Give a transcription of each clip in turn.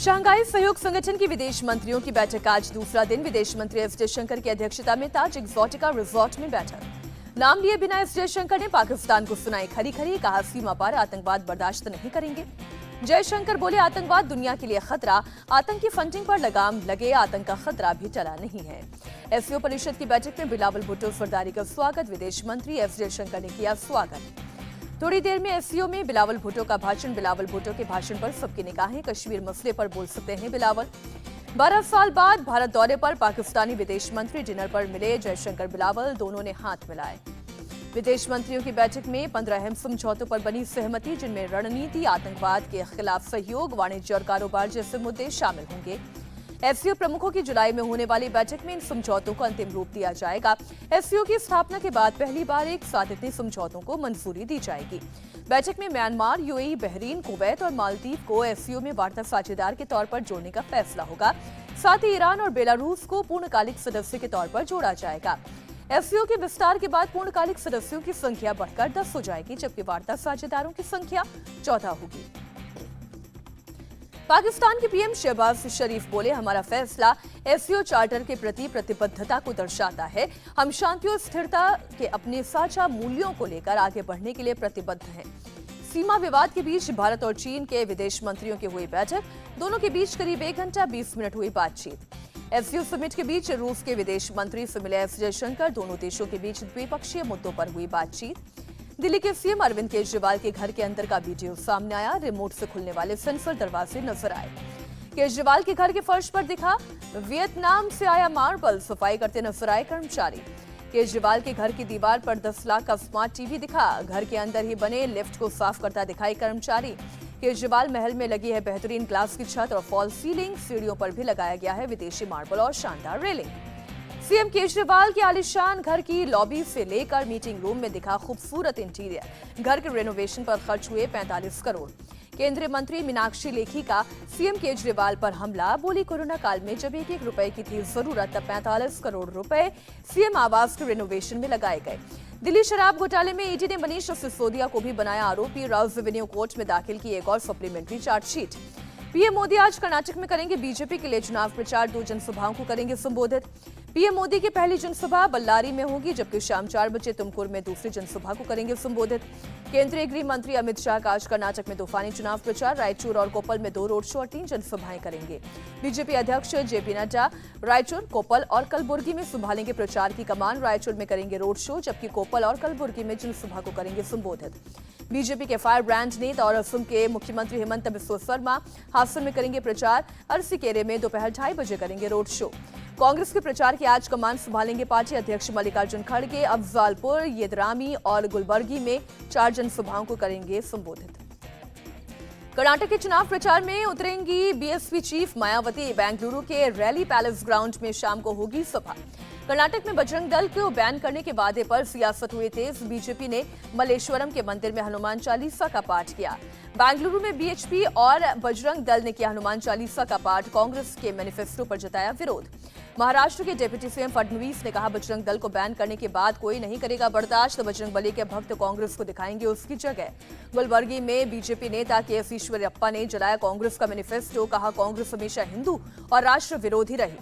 Shanghai सहयोग संगठन की विदेश मंत्रियों की बैठक आज दूसरा दिन। विदेश मंत्री एस जयशंकर की अध्यक्षता में ताज एक्सोटिका रिजॉर्ट में बैठक। नाम लिए बिना एस जयशंकर ने पाकिस्तान को सुनाई खरी खरी, कहा सीमा पार आतंकवाद बर्दाश्त नहीं करेंगे। जयशंकर बोले आतंकवाद दुनिया के लिए खतरा, आतंकी फंडिंग पर लगाम लगे, आतंक का खतरा भी टला नहीं है। एससीओ परिषद की बैठक में बिलावल भुट्टो सरदारी का स्वागत, विदेश मंत्री एस जयशंकर ने किया स्वागत। थोड़ी देर में एससीओ में बिलावल भुट्टो का भाषण। बिलावल भुट्टो के भाषण पर सबकी निगाहें। कश्मीर मसले पर बोल सकते हैं बिलावल। 12 साल बाद भारत दौरे पर पाकिस्तानी विदेश मंत्री डिनर पर मिले। जयशंकर बिलावल दोनों ने हाथ मिलाए। विदेश मंत्रियों की बैठक में 15 अहम समझौतों पर बनी सहमति, जिनमें रणनीति, आतंकवाद के खिलाफ सहयोग, वाणिज्य और कारोबार जैसे मुद्दे शामिल होंगे। एससीओ प्रमुखों की जुलाई में होने वाली बैठक में इन समझौतों को अंतिम रूप दिया जाएगा। एससीओ की स्थापना के बाद पहली बार एक साथ इतने समझौतों को मंजूरी दी जाएगी। बैठक में म्यांमार, यूएई, बहरीन, कुवैत और मालदीव को एससीओ में वार्ता साझेदार के तौर पर जोड़ने का फैसला होगा। साथ ही ईरान और बेलारूस को पूर्णकालिक सदस्य के तौर पर जोड़ा जाएगा। एससीओ के विस्तार के बाद पूर्णकालिक सदस्यों की संख्या बढ़कर 10 हो जाएगी, जबकि वार्ता साझेदारों की संख्या 14 होगी। पाकिस्तान के पीएम शहबाज शरीफ बोले, हमारा फैसला एससीओ चार्टर के प्रति प्रतिबद्धता को दर्शाता है। हम शांति और स्थिरता के अपने साझा मूल्यों को लेकर आगे बढ़ने के लिए प्रतिबद्ध हैं। सीमा विवाद के बीच भारत और चीन के विदेश मंत्रियों की हुई बैठक। दोनों के बीच करीब 1 घंटा 20 मिनट हुई बातचीत। एससीओ समिट के बीच रूस के विदेश मंत्री से मिले एस जयशंकर। दोनों देशों के बीच द्विपक्षीय मुद्दों पर हुई बातचीत। दिल्ली के सीएम अरविंद केजरीवाल के घर के अंदर का वीडियो सामने आया। रिमोट से खुलने वाले सेंसर दरवाजे नजर आए। केजरीवाल के घर के फर्श पर दिखा वियतनाम से आया मार्बल, सफाई करते नजर आए कर्मचारी। केजरीवाल के घर की दीवार पर 10 लाख का स्मार्ट टीवी दिखा। घर के अंदर ही बने लिफ्ट को साफ करता दिखाई कर्मचारी। केजरीवाल महल में लगी है बेहतरीन ग्लास की छत और फॉल सीलिंग। सीढ़ियों पर भी लगाया गया है विदेशी मार्बल और शानदार रेलिंग। सीएम केजरीवाल के आलीशान घर की लॉबी से लेकर मीटिंग रूम में दिखा खूबसूरत इंटीरियर। घर के रेनोवेशन पर खर्च हुए 45 करोड़। केंद्रीय मंत्री मीनाक्षी लेखी का सीएम केजरीवाल पर हमला। बोली, कोरोना काल में जब 1-1 रुपए की थी जरूरत, तब 45 करोड़ रुपए सीएम आवास के रेनोवेशन में लगाए गए। दिल्ली शराब घोटाले में ईडी ने मनीष सिसोदिया को भी बनाया आरोपी। राउस रेवेन्यू कोर्ट में दाखिल की एक और सप्लीमेंट्री चार्जशीट। पीएम मोदी आज कर्नाटक में करेंगे बीजेपी के लिए चुनाव प्रचार। 2 जनसभाओं को करेंगे संबोधित। पीएम मोदी की पहली जनसभा बल्लारी में होगी, जबकि शाम 4 बजे तुमकुर में दूसरी जनसभा को करेंगे संबोधित। केंद्रीय गृह मंत्री अमित शाह का आज कर्नाटक में तूफानी चुनाव प्रचार। रायचूर और कोप्पल में 2 रोड शो और 3 जनसभाएं करेंगे। बीजेपी अध्यक्ष जेपी नड्डा रायचूर, कोप्पल और कलबुर्गी में संभालेंगे प्रचार की कमान। रायचूर में करेंगे रोड शो, जबकि कोप्पल और कलबुर्गी में जनसभा को करेंगे संबोधित। बीजेपी के फायर ब्रांड नेता और असम के मुख्यमंत्री हेमंत बिस्वा शर्मा हासन में करेंगे प्रचार। अरसीकेरे में दोपहर 2:30 बजे करेंगे रोड शो। कांग्रेस के प्रचार की आज कमान संभालेंगे पार्टी अध्यक्ष मल्लिकार्जुन खड़गे। अफजालपुर, येदरामी और गुलबर्गी में 4 जनसभाओं को करेंगे संबोधित। कर्नाटक के चुनाव प्रचार में उतरेंगी बीएसपी चीफ मायावती। बेंगलुरु के रैली पैलेस ग्राउंड में शाम को होगी सभा। कर्नाटक में बजरंग दल को बैन करने के वादे पर सियासत हुई तेज। बीजेपी ने मल्लेश्वरम के मंदिर में हनुमान चालीसा का पाठ किया। बेंगलुरु में बीएचपी और बजरंग दल ने किया हनुमान चालीसा का पाठ। कांग्रेस के मैनिफेस्टो पर जताया विरोध। महाराष्ट्र के डिप्टी सीएम फडणवीस ने कहा, बजरंग दल को बैन करने के बाद कोई नहीं करेगा बर्दाश्त। बजरंग बली के भक्त कांग्रेस को दिखाएंगे उसकी जगह। गुलबर्गी में बीजेपी नेता केएस ईश्वरप्पा ने जलाया कांग्रेस का मैनिफेस्टो। कहा, कांग्रेस हमेशा हिंदू और राष्ट्र विरोधी रही।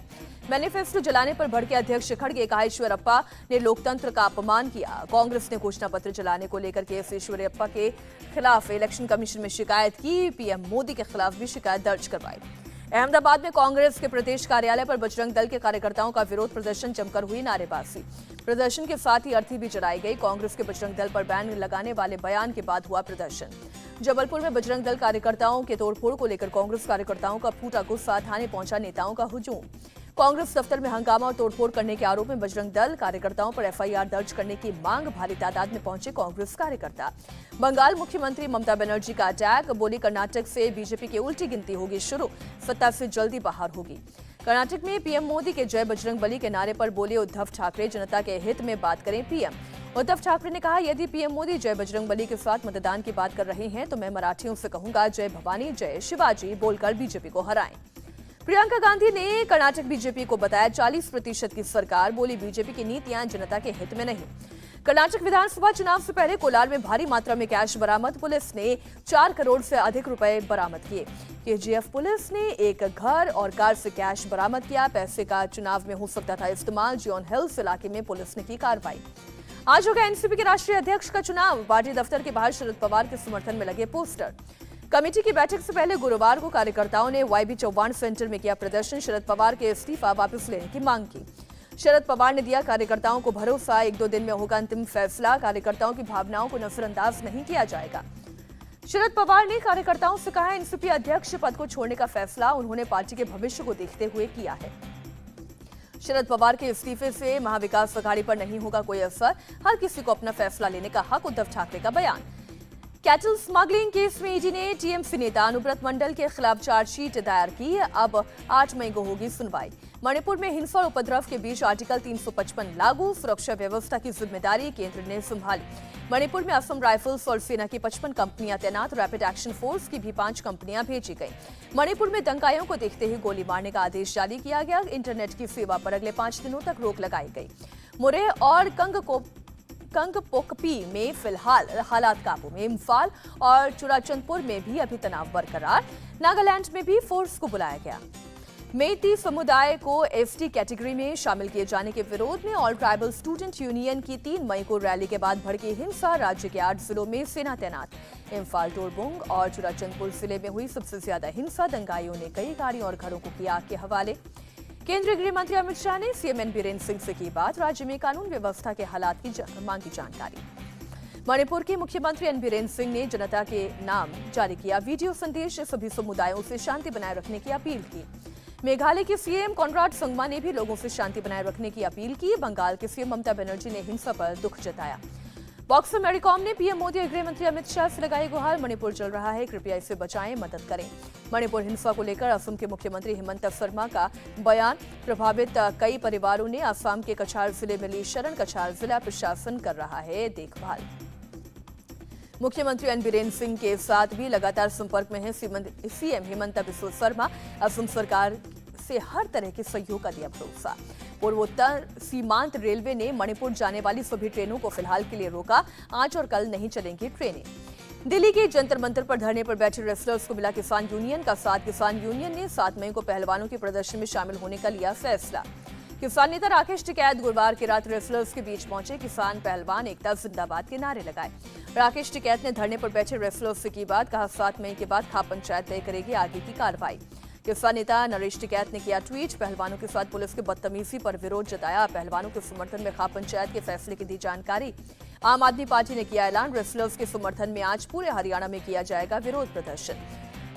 मैनिफेस्टो जलाने पर भड़के अध्यक्ष खड़गे। कहा, ईश्वरप्पा ने लोकतंत्र का अपमान किया। कांग्रेस ने घोषणा पत्र जलाने को लेकर केएस ईश्वरप्पा के खिलाफ इलेक्शन कमीशन में शिकायत की। पीएम मोदी के खिलाफ भी शिकायत दर्ज करवाई। अहमदाबाद में कांग्रेस के प्रदेश कार्यालय पर बजरंग दल के कार्यकर्ताओं का विरोध प्रदर्शन, जमकर हुई नारेबाजी। प्रदर्शन के साथ ही अर्थी भी जलाई गई। कांग्रेस के बजरंग दल पर बैन लगाने वाले बयान के बाद हुआ प्रदर्शन। जबलपुर में बजरंग दल कार्यकर्ताओं के तोड़फोड़ को लेकर कांग्रेस कार्यकर्ताओं का फूटा गुस्सा। थाने पहुंचा नेताओं का हुजूम। कांग्रेस दफ्तर में हंगामा और तोड़फोड़ करने के आरोप में बजरंग दल कार्यकर्ताओं पर एफआईआर दर्ज करने की मांग। भारी तादाद में पहुंचे कांग्रेस कार्यकर्ता। बंगाल मुख्यमंत्री ममता बनर्जी का अटैक। बोली, कर्नाटक से बीजेपी की उल्टी गिनती होगी शुरू, सत्ता से जल्दी बाहर होगी। कर्नाटक में पीएम मोदी के जय बजरंग बली के नारे पर बोले उद्धव ठाकरे, जनता के हित में बात करें पीएम। उद्धव ठाकरे ने कहा, यदि पीएम मोदी जय बजरंग बली के साथ मतदान की बात कर रहे हैं तो मैं मराठियों से कहूंगा, जय भवानी जय शिवाजी बोलकर बीजेपी को हराएं। प्रियंका गांधी ने कर्नाटक बीजेपी को बताया 40% की सरकार। बोली, बीजेपी की नीतियां जनता के हित में नहीं। कर्नाटक विधानसभा चुनाव से पहले कोलार में भारी मात्रा में कैश बरामद। पुलिस ने 4 करोड़ से अधिक रुपए बरामद किए। केजीएफ पुलिस ने एक घर और कार से कैश बरामद किया। पैसे का चुनाव में हो सकता था इस्तेमाल। जॉन हिल्स इलाके में पुलिस ने की कार्रवाई। आज होगा एनसीपी के राष्ट्रीय अध्यक्ष का चुनाव। पार्टी दफ्तर के बाहर शरद पवार के समर्थन में लगे पोस्टर। कमेटी की बैठक से पहले गुरुवार को कार्यकर्ताओं ने वाईबी चौहान सेंटर में किया प्रदर्शन। शरद पवार के इस्तीफा वापस लेने की मांग की। शरद पवार ने दिया कार्यकर्ताओं को भरोसा, 1-2 दिन में होगा अंतिम फैसला। कार्यकर्ताओं की भावनाओं को नजरअंदाज नहीं किया जाएगा। शरद पवार ने कार्यकर्ताओं से कहा, एनसीपी अध्यक्ष पद को छोड़ने का फैसला उन्होंने पार्टी के भविष्य को देखते हुए किया है। शरद पवार के इस्तीफे से महाविकास अघाड़ी पर नहीं होगा कोई असर। हर किसी को अपना फैसला लेने का हक। उद्धव ठाकरे का बयान। कैटल स्मगलिंग केस में ईडी ने टीएमसी नेता अनुव्रत मंडल के खिलाफ चार्जशीट दायर की। अब 8 मई को होगी सुनवाई। मणिपुर में हिंसा और उपद्रव के बीच आर्टिकल 355 लागू। सुरक्षा व्यवस्था की जिम्मेदारी केंद्र ने संभाली। मणिपुर में असम राइफल्स और सेना की 55 कंपनियां तैनात। रैपिड एक्शन फोर्स की भी 5 कंपनियां भेजी गई। मणिपुर में दंगाइयों को देखते ही गोली मारने का आदेश जारी किया गया। इंटरनेट की सेवा पर अगले 5 दिनों तक रोक लगाई गई। मुरे और कंगपोकपी में फिलहाल हालात काबू में। इम्फाल और चुराचंदपुर में भी अभी तनाव बरकरार। नागालैंड में भी फोर्स को बुलाया गया। मेइती समुदाय को एसटी कैटेगरी में शामिल किए जाने के विरोध में ऑल ट्राइबल स्टूडेंट यूनियन की 3 मई को रैली के बाद भड़की हिंसा। राज्य के 8 जिलों में सेना तैनात। इम्फाल, टोरबुंग और चुराचंदपुर जिले में हुई सबसे ज्यादा हिंसा। दंगाइयों ने कई गाड़ियों और घरों को किया आग के हवाले। केंद्रीय गृह मंत्री अमित शाह ने सीएम एन बीरेन सिंह से की बात। राज्य में कानून व्यवस्था के हालात की मांगी जानकारी। मणिपुर के मुख्यमंत्री एन बीरेन सिंह ने जनता के नाम जारी किया वीडियो संदेश। सभी समुदायों से शांति बनाए रखने की अपील की। मेघालय के सीएम कॉनराड संगमा ने भी लोगों से शांति बनाए रखने की अपील की। बंगाल के सीएम ममता बनर्जी ने हिंसा पर दुख जताया। बॉक्सर मैरी कॉम ने पीएम मोदी और गृह मंत्री अमित शाह से लगाई गुहार। मणिपुर चल रहा है, कृपया इसे बचाएं, मदद करें। मणिपुर हिंसा को लेकर असम के मुख्यमंत्री हेमंत शर्मा का बयान। प्रभावित कई परिवारों ने असम के कछार जिले में ली शरण। कछार जिला प्रशासन कर रहा है देखभाल। मुख्यमंत्री एन बीरेन सिंह के साथ भी लगातार संपर्क में है सीएम हेमंत बिस्वा शर्मा। असम सरकार से हर तरह के सहयोग का दिया भरोसा। पूर्वोत्तर सीमांत रेलवे ने मणिपुर जाने वाली सभी ट्रेनों को फिलहाल के लिए रोका। आज और कल नहीं चलेंगी ट्रेनें। दिल्ली के जंतर मंतर पर धरने पर बैठे रेसलर्स को मिला किसान यूनियन का साथ। किसान यूनियन ने 7 मई को पहलवानों के प्रदर्शन में शामिल होने का लिया फैसला। किसान नेता राकेश टिकैत गुरुवार की रात रेसलर्स के बीच पहुंचे। किसान पहलवान एकता जिंदाबाद के नारे लगाए। राकेश टिकैत ने धरने पर बैठे रेसलर्स से की बात। कहा, 7 मई के बाद खाप पंचायत तय करेगी आगे की कार्रवाई। किसान नेता नरेश टिकैत ने किया ट्वीट। पहलवानों के साथ पुलिस की बदतमीजी पर विरोध जताया। पहलवानों के समर्थन में खाप पंचायत के फैसले की दी जानकारी। आम आदमी पार्टी ने किया ऐलान। रेसलर्स के समर्थन में आज पूरे हरियाणा में किया जाएगा विरोध प्रदर्शन।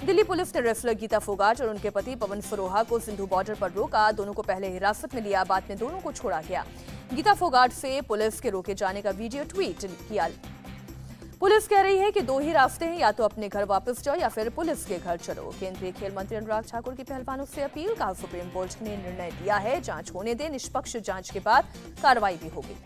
दिल्ली पुलिस ने रेसलर गीता फोगाट और उनके पति पवन सरोहा को सिंधु बॉर्डर पर रोका। दोनों को पहले हिरासत में लिया, बाद में दोनों को छोड़ा गया। गीता फोगाट से पुलिस के रोके जाने का वीडियो ट्वीट किया। पुलिस कह रही है कि 2 ही रास्ते हैं, या तो अपने घर वापस जाओ या फिर पुलिस के घर चलो। केंद्रीय खेल मंत्री अनुराग ठाकुर की पहलवानों से अपील। कहा, सुप्रीम कोर्ट ने निर्णय दिया है, जांच होने दें, निष्पक्ष जांच के बाद कार्रवाई भी होगी।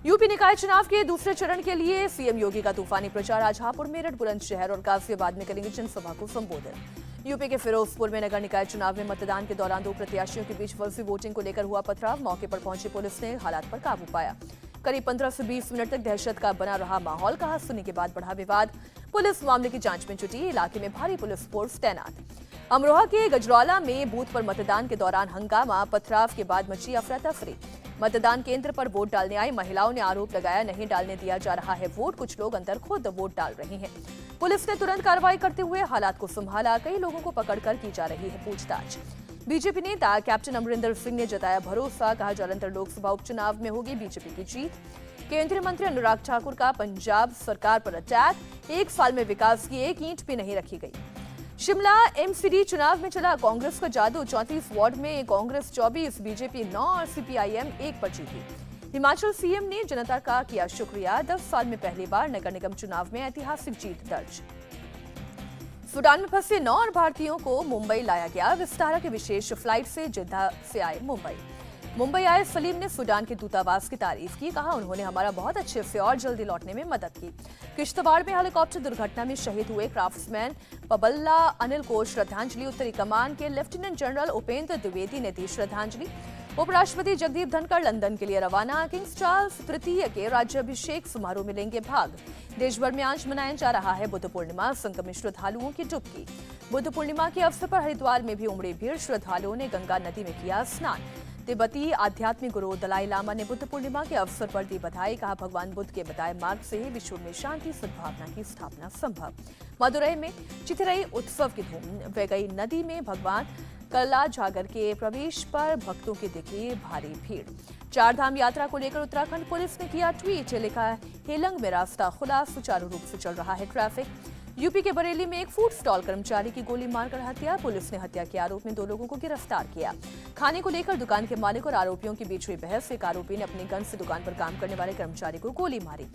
यूपी निकाय चुनाव के दूसरे चरण के लिए सीएम योगी का तूफानी प्रचार। आज हापुड़, मेरठ, बुलंदशहर और गाजियाबाद में करेंगे जनसभा को संबोधित। यूपी के फिरोजपुर में नगर निकाय चुनाव में मतदान के दौरान 2 प्रत्याशियों के बीच फर्जी वोटिंग को लेकर हुआ पथराव। मौके पर पहुंची पुलिस ने हालात पर काबू पाया। करीब 15 से 20 मिनट तक दहशत का बना रहा माहौल। कहा, सुनने के बाद बढ़ा विवाद। पुलिस मामले की जांच में जुटी। इलाके में भारी पुलिस फोर्स तैनात। अमरोहा के गजरौला में बूथ पर मतदान के दौरान हंगामा। पथराव के बाद मची अफरा तफरी। मतदान केंद्र पर वोट डालने आई महिलाओं ने आरोप लगाया, नहीं डालने दिया जा रहा है वोट। कुछ लोग अंदर खुद वोट डाल रहे हैं। पुलिस ने तुरंत कार्रवाई करते हुए हालात को संभाला। कई लोगों को पकड़कर की जा रही है पूछताछ। बीजेपी नेता कैप्टन अमरिंदर सिंह ने जताया भरोसा। कहा, जालंधर लोकसभा उपचुनाव में होगी बीजेपी की जीत। केंद्रीय मंत्री अनुराग ठाकुर का पंजाब सरकार पर अटैक। 1 साल में विकास की 1 ईंट भी नहीं रखी गई। शिमला एमसीडी चुनाव में चला कांग्रेस का जादू। 34 वार्ड में कांग्रेस 24, बीजेपी 9 और सीपीआईएम 1 पर जीती। हिमाचल सीएम ने जनता का किया शुक्रिया। 10 साल में पहली बार नगर निगम चुनाव में ऐतिहासिक जीत दर्ज। सूडान में फंसे 9 भारतीयों को मुंबई लाया गया। विस्तारा के विशेष फ्लाइट से जिद्दा से आए मुंबई आए सलीम ने सूडान के दूतावास की तारीफ की। कहा, उन्होंने हमारा बहुत अच्छे से और जल्दी लौटने में मदद की। किश्तवाड़ में हेलीकॉप्टर दुर्घटना में शहीद हुए क्राफ्ट्समैन पबल्ला अनिल को श्रद्धांजलि। उत्तरी कमान के लेफ्टिनेंट जनरल उपेंद्र द्विवेदी ने दी श्रद्धांजलि। उपराष्ट्रपति जगदीप धनखड़ लंदन के लिए रवाना। किंग्स चार्ल्स तृतीय के राज्याभिषेक समारोह में लेंगे भाग। देश भर में आज मनाया जा रहा है बुद्ध पूर्णिमा। संगम श्रद्धालुओं की डुबकी। बुद्ध पूर्णिमा के अवसर पर हरिद्वार में भी उमड़ी भीड़। श्रद्धालुओं ने गंगा नदी में किया स्नान। तिब्बती आध्यात्मिक गुरु दलाई लामा ने बुद्ध पूर्णिमा के अवसर पर दी बधाई। कहा, भगवान बुद्ध के बताए मार्ग से ही विश्व में शांति सद्भावना की स्थापना संभव। मदुरई में चिथिरई उत्सव की धूम। वैगई नदी में भगवान कला जागर के प्रवेश पर भक्तों की दिखी भारी भीड़। चार धाम यात्रा को लेकर उत्तराखंड पुलिस ने किया ट्वीट। लिखा, हेलंग में रास्ता खुला, सुचारू रूप से चल रहा है ट्रैफिक। यूपी के बरेली में एक फूड स्टॉल कर्मचारी की गोली मारकर हत्या। पुलिस ने हत्या के आरोप में 2 लोगों को गिरफ्तार किया। खाने को लेकर दुकान के मालिक और आरोपियों के बीच हुई बहस। एक आरोपी ने अपनी गन से दुकान पर काम करने वाले कर्मचारी को गोली मारी।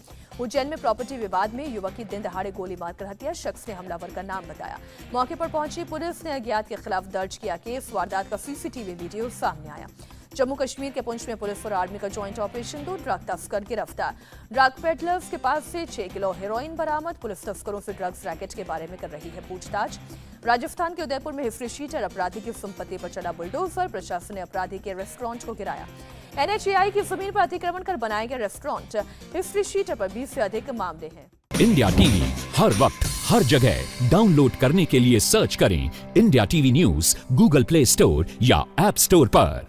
उज्जैन में प्रॉपर्टी विवाद में युवक की दिन दहाड़े गोली मारकर हत्या। शख्स ने हमलावर का नाम बताया। मौके पर पहुंची पुलिस ने अज्ञात के खिलाफ दर्ज किया केस। वारदात का सीसीटीवी वीडियो सामने आया। जम्मू कश्मीर के पुंछ में पुलिस और आर्मी का ज्वाइंट ऑपरेशन। 2 ड्रग तस्कर गिरफ्तार। ड्रग पेडलर्स के पास से 6 किलो हेरोइन बरामद। पुलिस तस्करों से ड्रग्स रैकेट के बारे में कर रही है पूछताछ। राजस्थान के उदयपुर में हिस्ट्री शीटर अपराधी की संपत्ति पर चला बुलडोजर। प्रशासन ने अपराधी के रेस्टोरेंट को गिराया। NHAI की जमीन पर अतिक्रमण कर बनाए गए रेस्टोरेंट हिस्ट्री शीटर पर 20 से अधिक मामले हैं। इंडिया टीवी हर वक्त हर जगह डाउनलोड करने के लिए सर्च करें India TV news Google play store या ऐप स्टोर पर।